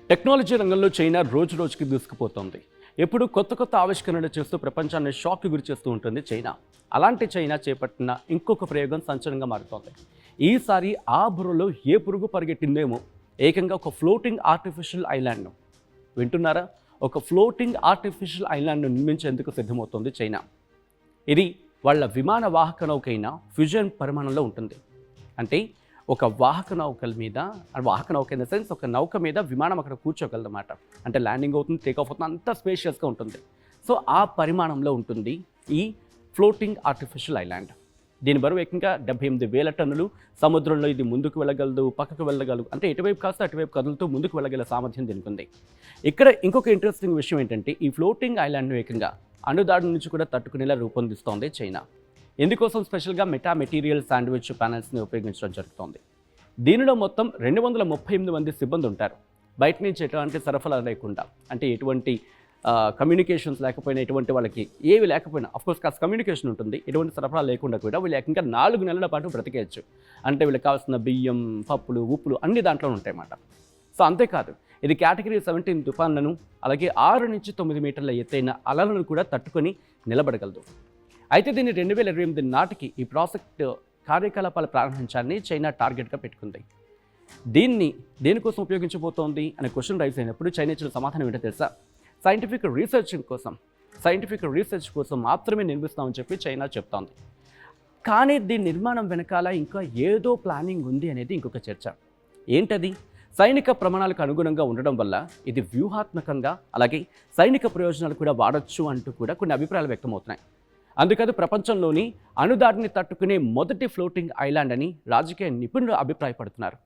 Technology రంగంలో China రోజు రోజుకి దూసుకుపోతోంది. ఎప్పుడు కొత్త కొత్త ఆవిష్కరణలు చేస్తూ ప్రపంచాన్ని షాక్కి గురి చేస్తూ ఉంటుంది చైనా. అలాంటి చైనా చేపట్టిన ఇంకొక ప్రయోగం సంచలనంగా మారుతోంది. ఈసారి ఆ బుర్రలో ఏ పురుగు పరిగెట్టిందేమో ఏకంగా ఒక ఫ్లోటింగ్ ఆర్టిఫిషియల్ ఐలాండ్ను. వింటున్నారా? ఒక ఫ్లోటింగ్ ఆర్టిఫిషియల్ ఐలాండ్ను నిర్మించేందుకు సిద్ధమవుతోంది చైనా. ఇది వాళ్ళ విమాన వాహక నౌకైన ఫ్యూజన్ పరిమాణంలో ఉంటుంది. అంటే ఒక వాహక నౌక ఇన్ ద సెన్స్ ఒక నౌక మీద విమానం అక్కడ కూర్చోగలదన్నమాట. అంటే ల్యాండింగ్ అవుతుంది, టేక్ ఆఫ్ అవుతుంది, అంత స్పేషియస్గా ఉంటుంది. సో ఆ పరిమాణంలో ఉంటుంది ఈ ఫ్లోటింగ్ ఆర్టిఫిషియల్ ఐలాండ్. దీని బరువు ఏకంగా 78,000 టన్నులు. సముద్రంలో ఇది ముందుకు వెళ్ళగలదు, పక్కకు వెళ్ళగలదు, అంటే ఎటువైపు కాస్త అటువైపు కదులుతూ ముందుకు వెళ్ళగల సామర్థ్యం దీనికి ఉంది. ఇక్కడ ఇంకొక ఇంట్రెస్టింగ్ విషయం ఏంటంటే ఈ ఫ్లోటింగ్ ఐలాండ్ను ఏకంగా అణుదాడి నుంచి కూడా తట్టుకునేలా రూపొందిస్తోంది చైనా. ఇందుకోసం స్పెషల్గా మెటీరియల్ శాండ్విచ్ ప్యానెల్స్ని ఉపయోగించడం జరుగుతోంది. దీనిలో మొత్తం 238 మంది సిబ్బంది ఉంటారు. బయట నుంచి ఎటువంటి సరఫరా లేకుండా, అంటే ఎటువంటి కమ్యూనికేషన్స్ లేకపోయినా, ఎటువంటి వాళ్ళకి ఏవి లేకపోయినా, అఫ్కోర్స్ కాస్త కమ్యూనికేషన్ ఉంటుంది, ఎటువంటి సరఫరా లేకుండా కూడా వీళ్ళు ఏకంగా 4 నెలల పాటు బ్రతికేయచ్చు. అంటే వీళ్ళకి కావాల్సిన బియ్యం, పప్పులు, ఉప్పులు అన్ని దాంట్లో ఉంటాయన్నమాట. సో అంతేకాదు, ఇది కేటగిరీ 17 తుఫాన్లను, అలాగే 6 నుంచి 9 మీటర్ల ఎత్తైన అలలను కూడా తట్టుకొని నిలబడగలదు. అయితే దీన్ని 2028 నాటికి ఈ ప్రాజెక్ట్ కార్యకలాపాలు ప్రారంభించాలని చైనా టార్గెట్గా పెట్టుకుంది. దేనికోసం ఉపయోగించబోతోంది అనే క్వశ్చన్ రైజ్ అయినప్పుడు చైనా ఇచ్చిన సమాధానం ఏంటో తెలుసా? సైంటిఫిక్ రీసెర్చ్ కోసం మాత్రమే నిర్మిస్తామని చెప్పి చైనా చెప్తోంది. కానీ దీని నిర్మాణం వెనకాల ఇంకా ఏదో ప్లానింగ్ ఉంది అనేది ఇంకొక చర్చ. ఏంటది? సైనిక ప్రమాణాలకు అనుగుణంగా ఉండడం వల్ల ఇది వ్యూహాత్మకంగా, అలాగే సైనిక ప్రయోజనాలు కూడా వాడచ్చు అంటూ కూడా కొన్ని అభిప్రాయాలు వ్యక్తమవుతున్నాయి. అందుకని ప్రపంచంలోని అణుదాడిని తట్టుకునే మొదటి ఫ్లోటింగ్ ఐలాండ్ అని రాజకీయ నిపుణులు అభిప్రాయపడుతున్నారు.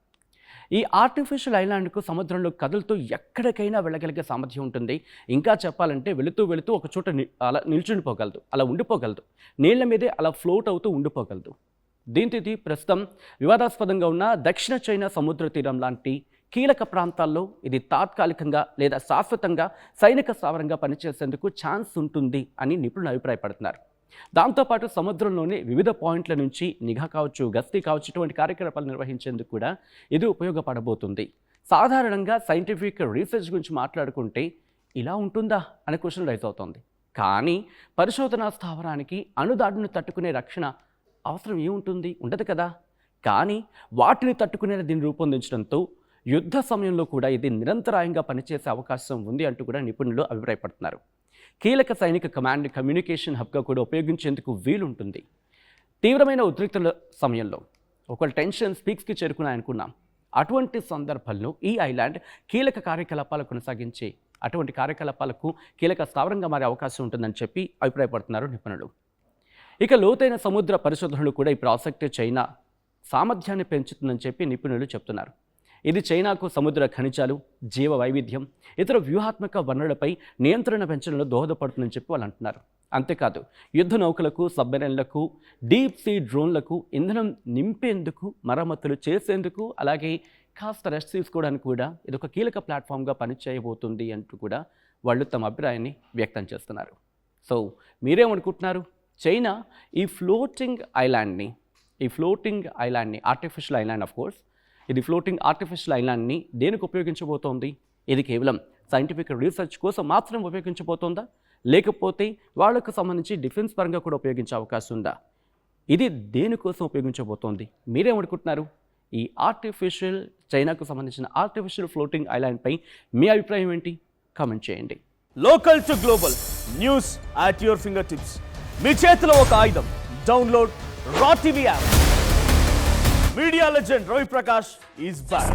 ఈ ఆర్టిఫిషియల్ ఐలాండ్కు సముద్రంలో కదులుతూ ఎక్కడికైనా వెళ్ళగలిగే సామర్థ్యం ఉంటుంది. ఇంకా చెప్పాలంటే వెళుతూ ఒక చోట అలా నిల్చుండిపోగలదు, అలా ఉండిపోగలదు, నీళ్ల మీదే అలా ఫ్లోట్ అవుతూ ఉండిపోగలదు. దీంతో ఇది ప్రస్తుతం వివాదాస్పదంగా ఉన్న దక్షిణ చైనా సముద్ర తీరం లాంటి కీలక ప్రాంతాల్లో ఇది తాత్కాలికంగా లేదా శాశ్వతంగా సైనిక స్థావరంగా పనిచేసేందుకు ఛాన్స్ ఉంటుంది అని నిపుణులు అభిప్రాయపడుతున్నారు. దాంతోపాటు సముద్రంలోని వివిధ పాయింట్ల నుంచి నిఘా కావచ్చు, గస్తీ కావచ్చు, ఇటువంటి కార్యకలాపాలు నిర్వహించేందుకు కూడా ఇది ఉపయోగపడబోతుంది. సాధారణంగా సైంటిఫిక్ రీసెర్చ్ గురించి మాట్లాడుకుంటే ఇలా ఉంటుందా అనే క్వశ్చన్ రైజ్ అవుతోంది. కానీ పరిశోధనా స్థావరానికి అణుదాడును తట్టుకునే రక్షణ అవసరం ఏముంటుంది? ఉండదు కదా. కానీ వాటిని తట్టుకునే దీన్ని రూపొందించడంతో యుద్ధ సమయంలో కూడా ఇది నిరంతరాయంగా పనిచేసే అవకాశం ఉంది అంటూ కూడా నిపుణులు అభిప్రాయపడుతున్నారు. కీలక సైనిక కమాండ్ కమ్యూనికేషన్ హబ్గా కూడా ఉపయోగించేందుకు వీలుంటుంది. తీవ్రమైన ఉద్రిక్తల సమయంలో ఒకవేళ టెన్షన్ పీక్స్కి చేరుకున్నాయనుకున్నాం, అటువంటి సందర్భంలో ఈ ఐలాండ్ కీలక కార్యకలాపాలు కొనసాగించే అటువంటి కార్యకలాపాలకు కీలక స్థావరంగా మారే అవకాశం ఉంటుందని చెప్పి అభిప్రాయపడుతున్నారు నిపుణులు. ఇక లోతైన సముద్ర పరిశోధనలు కూడా ఈ ప్రాజెక్టు చైనా సామర్థ్యాన్ని పెంచుతుందని చెప్పి నిపుణులు చెప్తున్నారు. ఇది చైనాకు సముద్ర ఖనిజాలు, జీవ వైవిధ్యం, ఇతర వ్యూహాత్మక వనరులపై నియంత్రణ పెంచడంలో దోహదపడుతుందని చెప్పి వాళ్ళు అంటున్నారు. అంతేకాదు, యుద్ధ నౌకలకు, సబ్మెరైన్లకు, డీప్ సీ డ్రోన్లకు ఇంధనం నింపేందుకు, మరమ్మతులు చేసేందుకు, అలాగే కాస్త రెస్ట్ తీసుకోవడానికి కూడా ఇది ఒక కీలక ప్లాట్ఫామ్గా పనిచేయబోతుంది అంటూ కూడా వాళ్ళు తమ అభిప్రాయాన్ని వ్యక్తం చేస్తున్నారు. సో మీరేమనుకుంటున్నారు? చైనా ఈ ఫ్లోటింగ్ ఐలాండ్ని ఆర్టిఫిషియల్ ఐలాండ్, ఆఫ్ కోర్స్ ఇది ఫ్లోటింగ్ ఆర్టిఫిషియల్ ఐలాండ్ని దేనికి ఉపయోగించబోతోంది? ఇది కేవలం సైంటిఫిక్ రీసెర్చ్ కోసం మాత్రం ఉపయోగించబోతోందా, లేకపోతే వాళ్లకు సంబంధించి డిఫెన్స్ పరంగా కూడా ఉపయోగించే అవకాశం ఉందా? ఇది దేనికోసం ఉపయోగించబోతోంది? మీరేమనుకుంటున్నారు? ఈ చైనాకు సంబంధించిన ఆర్టిఫిషియల్ ఫ్లోటింగ్ ఐలాండ్పై మీ అభిప్రాయం ఏంటి? కామెంట్ చేయండి. Local to global news at your finger tips. మీ చేతిలో ఒక ఆయుధం. Download Raw TV app. Media legend Ravi Prakash is back.